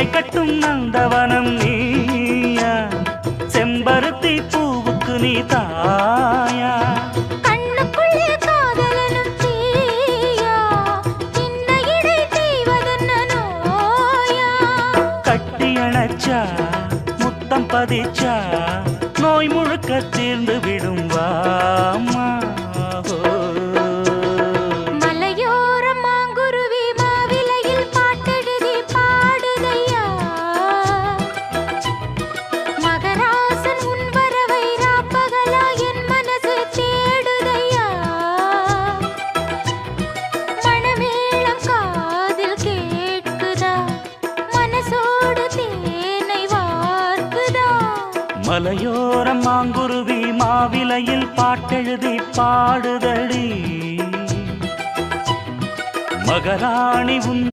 மாலை கட்டும் நந்தவனம் நீயா, செம்பருத்தி பூவுக்கு நீ தாயா. கண்ணுக்குள்ளே காதலனும் தீயா, சின்ன இடை செய்வதென்ன நோயா. கட்டி அணைச்சா முத்தம் பதிச்சா நோய் முழுக்க தீர்ந்து விடும் வாமா. மலையோரம் மாங்குருவி மாவிலையில் பாட்டெழுதி பாடுதையா, மகராசன் உன் வரவை ராப்பகலா என் மனசு தேடுதையா. மணமேளம் காதில் கேட்குதா, மனசோடு தேனை வார்க்குதா. மலையோரம் மாங்குருவி மாவிலையில் பாட்டெழுதி பாடுதடி, மகராணி உன்